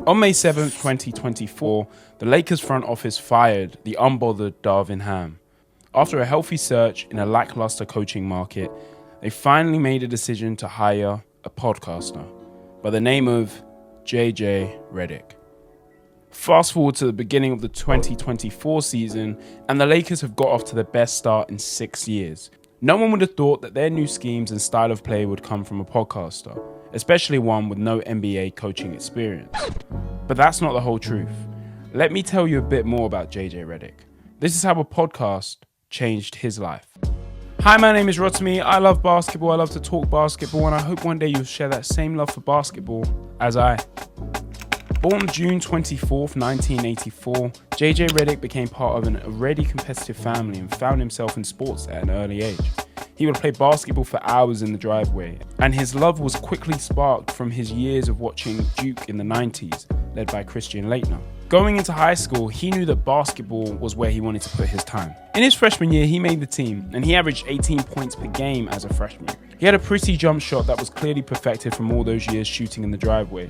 On May 7th, 2024, the Lakers front office fired the unbothered Darvin Ham. After a healthy search in a lackluster coaching market, they finally made a decision to hire a podcaster by the name of JJ Redick. Fast forward to the beginning of the 2024 season, and the Lakers have got off to the best start in 6 years. No one would have thought that their new schemes and style of play would come from a podcaster, especially one with no NBA coaching experience. But that's not the whole truth. Let me tell you a bit more about JJ Redick. This is how a podcast changed his life. Hi, my name is Rotimi. I love basketball. I love to talk basketball, and I hope one day you'll share that same love for basketball as I. Born June 24th, 1984, JJ Redick became part of an already competitive family and found himself in sports at an early age. He would play basketball for hours in the driveway, and his love was quickly sparked from his years of watching Duke in the 90s, led by Christian Laettner. Going into high school, he knew that basketball was where he wanted to put his time. In his freshman year, he made the team, and he averaged 18 points per game as a freshman. He had a pretty jump shot that was clearly perfected from all those years shooting in the driveway,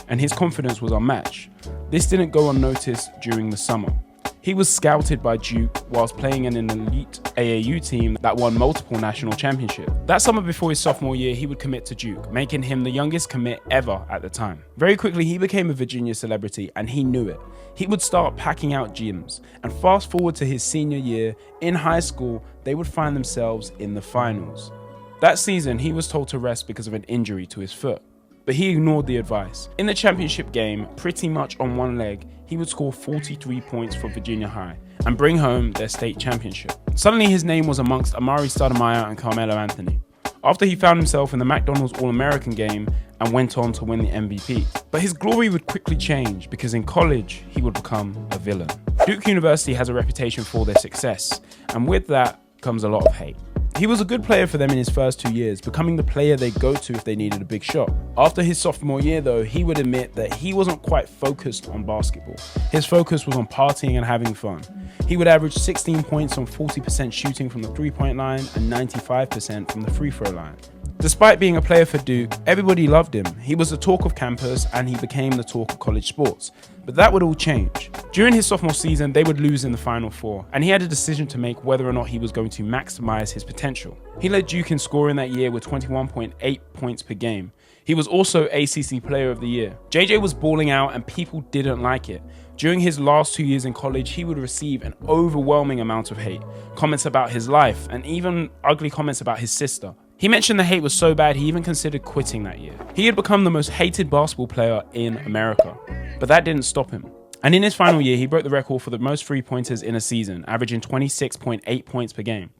and his confidence was unmatched. This didn't go unnoticed during the summer. He was scouted by Duke whilst playing in an elite AAU team that won multiple national championships. That summer before his sophomore year, he would commit to Duke, making him the youngest commit ever at the time. Very quickly, he became a Virginia celebrity, and he knew it. He would start packing out gyms, and fast forward to his senior year, in high school, they would find themselves in the finals. That season, he was told to rest because of an injury to his foot, but he ignored the advice. In the championship game, pretty much on one leg, he would score 43 points for Virginia High and bring home their state championship. Suddenly his name was amongst Amari Stoudemire and Carmelo Anthony, after he found himself in the McDonald's All-American game and went on to win the MVP. But his glory would quickly change because in college, he would become a villain. Duke University has a reputation for their success, and with that comes a lot of hate. He was a good player for them in his first 2 years, becoming the player they go to if they needed a big shot. After his sophomore year though, he would admit that he wasn't quite focused on basketball. His focus was on partying and having fun. He would average 16 points on 40% shooting from the three-point line and 95% from the free throw line. Despite being a player for Duke, everybody loved him. He was the talk of campus and he became the talk of college sports. But that would all change. During his sophomore season, they would lose in the Final Four, and he had a decision to make whether or not he was going to maximize his potential. He led Duke in scoring that year with 21.8 points per game. He was also ACC Player of the Year. JJ was balling out and people didn't like it. During his last 2 years in college, he would receive an overwhelming amount of hate, comments about his life, and even ugly comments about his sister. He mentioned the hate was so bad he even considered quitting that year. He had become the most hated basketball player in America, but that didn't stop him. And in his final year, he broke the record for the most three-pointers in a season, averaging 26.8 points per game.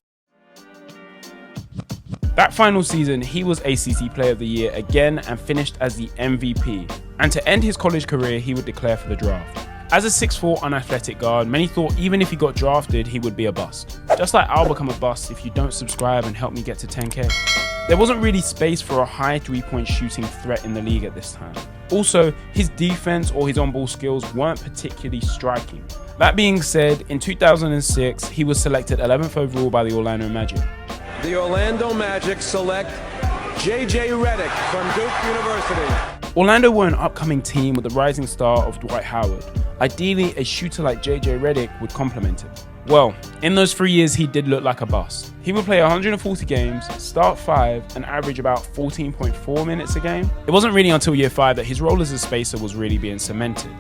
That final season, he was ACC Player of the Year again and finished as the MVP. And to end his college career, he would declare for the draft. As a 6'4" unathletic guard, many thought even if he got drafted, he would be a bust. Just like I'll become a bust if you don't subscribe and help me get to 10K. There wasn't really space for a high three-point shooting threat in the league at this time. Also, his defense or his on-ball skills weren't particularly striking. That being said, in 2006, he was selected 11th overall by the Orlando Magic. The Orlando Magic select JJ Redick from Duke University. Orlando were an upcoming team with the rising star of Dwight Howard. Ideally, a shooter like JJ Redick would complement him. Well, in those 3 years, he did look like a bust. He would play 140 games, start 5, and average about 14.4 minutes a game. It wasn't really until year 5 that his role as a spacer was really being cemented,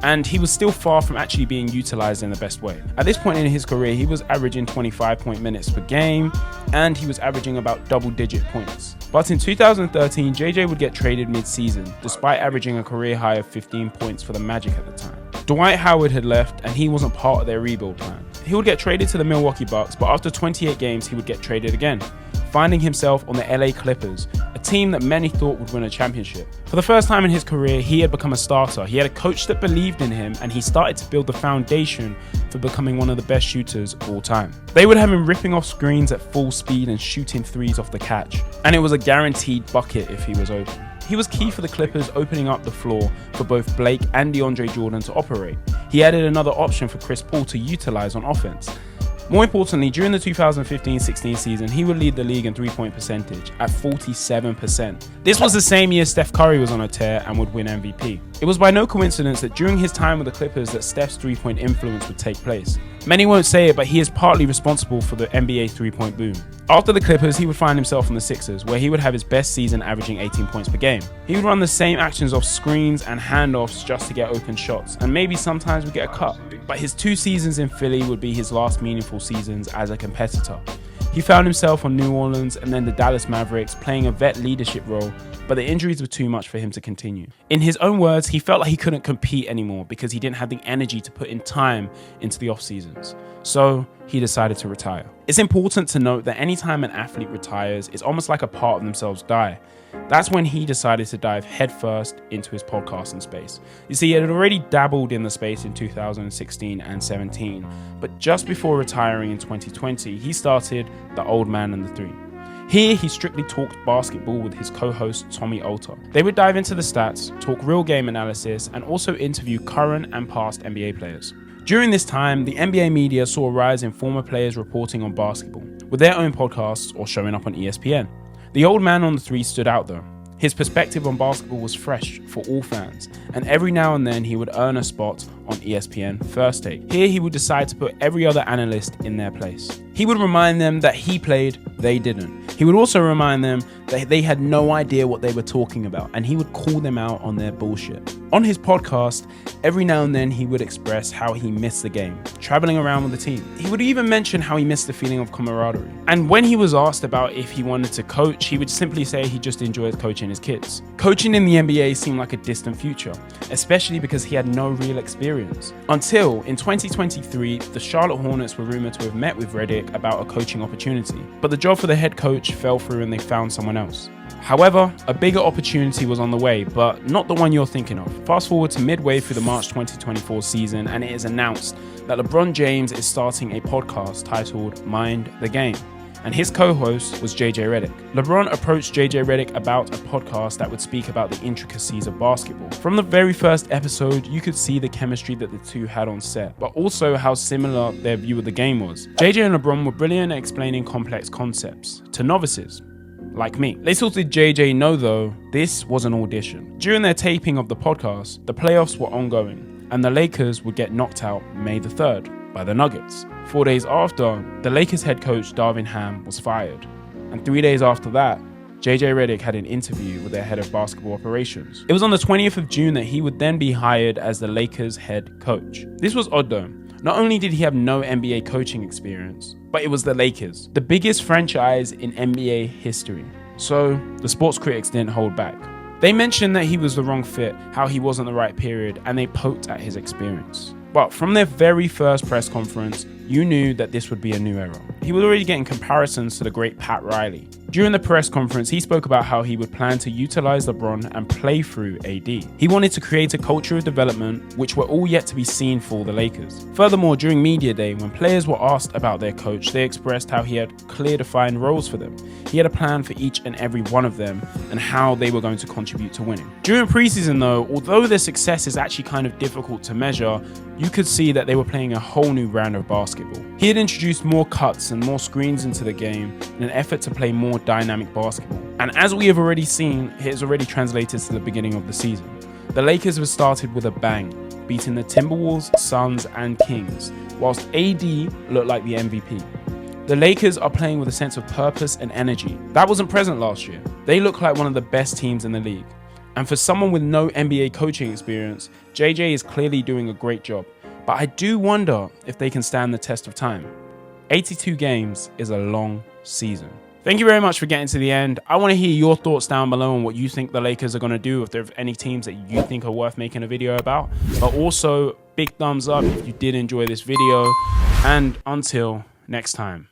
and he was still far from actually being utilized in the best way. At this point in his career, he was averaging 25 minutes per game, and he was averaging about double-digit points. But in 2013, JJ would get traded mid-season, despite averaging a career high of 15 points for the Magic at the time. Dwight Howard had left, and he wasn't part of their rebuild plan. He would get traded to the Milwaukee Bucks, but after 28 games, he would get traded again, finding himself on the LA Clippers, a team that many thought would win a championship. For the first time in his career, he had become a starter. He had a coach that believed in him, and he started to build the foundation for becoming one of the best shooters of all time. They would have him ripping off screens at full speed and shooting threes off the catch, and it was a guaranteed bucket if he was open. He was key for the Clippers, opening up the floor for both Blake and DeAndre Jordan to operate. He added another option for Chris Paul to utilize on offense. More importantly, during the 2015-16 season, he would lead the league in three-point percentage at 47%. This was the same year Steph Curry was on a tear and would win MVP. It was by no coincidence that during his time with the Clippers that Steph's three-point influence would take place. Many won't say it, but he is partly responsible for the NBA three-point boom. After the Clippers, he would find himself on the Sixers, where he would have his best season averaging 18 points per game. He would run the same actions off screens and handoffs just to get open shots, and maybe sometimes would get a cut. But his 2 seasons in Philly would be his last meaningful seasons as a competitor. He found himself on New Orleans and then the Dallas Mavericks, playing a vet leadership role, but the injuries were too much for him to continue. In his own words, he felt like he couldn't compete anymore because he didn't have the energy to put in time into the off seasons. So he decided to retire. It's important to note that anytime an athlete retires, it's almost like a part of themselves die. That's when he decided to dive headfirst into his podcasting space. You see, he had already dabbled in the space in 2016 and 17, but just before retiring in 2020, he started The Old Man and the Three. Here, he strictly talked basketball with his co-host Tommy Alter. They would dive into the stats, talk real game analysis, and also interview current and past NBA players. During this time, the NBA media saw a rise in former players reporting on basketball, with their own podcasts or showing up on ESPN. The Old Man on the Three stood out though. His perspective on basketball was fresh for all fans, and every now and then he would earn a spot on ESPN First Take. Here he would decide to put every other analyst in their place. He would remind them that he played, they didn't. He would also remind them that they had no idea what they were talking about, and he would call them out on their bullshit. On his podcast, every now and then he would express how he missed the game, traveling around with the team. He would even mention how he missed the feeling of camaraderie. And when he was asked about if he wanted to coach, he would simply say he just enjoyed coaching his kids. Coaching in the NBA seemed like a distant future, especially because he had no real experience. Until in 2023, the Charlotte Hornets were rumored to have met with Redick about a coaching opportunity, but the job for the head coach fell through and they found someone else. However, a bigger opportunity was on the way, but not the one you're thinking of. Fast forward to midway through the March 2024 season, and it is announced that LeBron James is starting a podcast titled Mind the Game, and his co-host was JJ Redick. LeBron approached JJ Redick about a podcast that would speak about the intricacies of basketball. From the very first episode, you could see the chemistry that the two had on set, but also how similar their view of the game was. JJ and LeBron were brilliant at explaining complex concepts to novices like me. Little did JJ know though, this was an audition. During their taping of the podcast, the playoffs were ongoing, and the Lakers would get knocked out May the 3rd by the Nuggets. 4 days after, the Lakers head coach Darvin Ham was fired, and 3 days after that, JJ Redick had an interview with their head of basketball operations. It was on the 20th of June that he would then be hired as the Lakers head coach. This was odd though. Not only did he have no NBA coaching experience, but it was the Lakers, the biggest franchise in NBA history. So the sports critics didn't hold back. They mentioned that he was the wrong fit, how he wasn't the right period, and they poked at his experience. But from their very first press conference, you knew that this would be a new era. He was already getting comparisons to the great Pat Riley. During the press conference, he spoke about how he would plan to utilize LeBron and play through AD. He wanted to create a culture of development, which were all yet to be seen for the Lakers. Furthermore, during media day, when players were asked about their coach, they expressed how he had clear defined roles for them. He had a plan for each and every one of them and how they were going to contribute to winning. During preseason though, although their success is actually kind of difficult to measure, you could see that they were playing a whole new brand of basketball. He had introduced more cuts and more screens into the game in an effort to play more dynamic basketball. And as we have already seen, it has already translated to the beginning of the season. The Lakers have started with a bang, beating the Timberwolves, Suns, and Kings, whilst AD looked like the MVP. The Lakers are playing with a sense of purpose and energy. That wasn't present last year. They look like one of the best teams in the league. And for someone with no NBA coaching experience, JJ is clearly doing a great job. But I do wonder if they can stand the test of time. 82 games is a long season. Thank you very much for getting to the end. I want to hear your thoughts down below on what you think the Lakers are going to do, if there are any teams that you think are worth making a video about. But also, big thumbs up if you did enjoy this video. And until next time.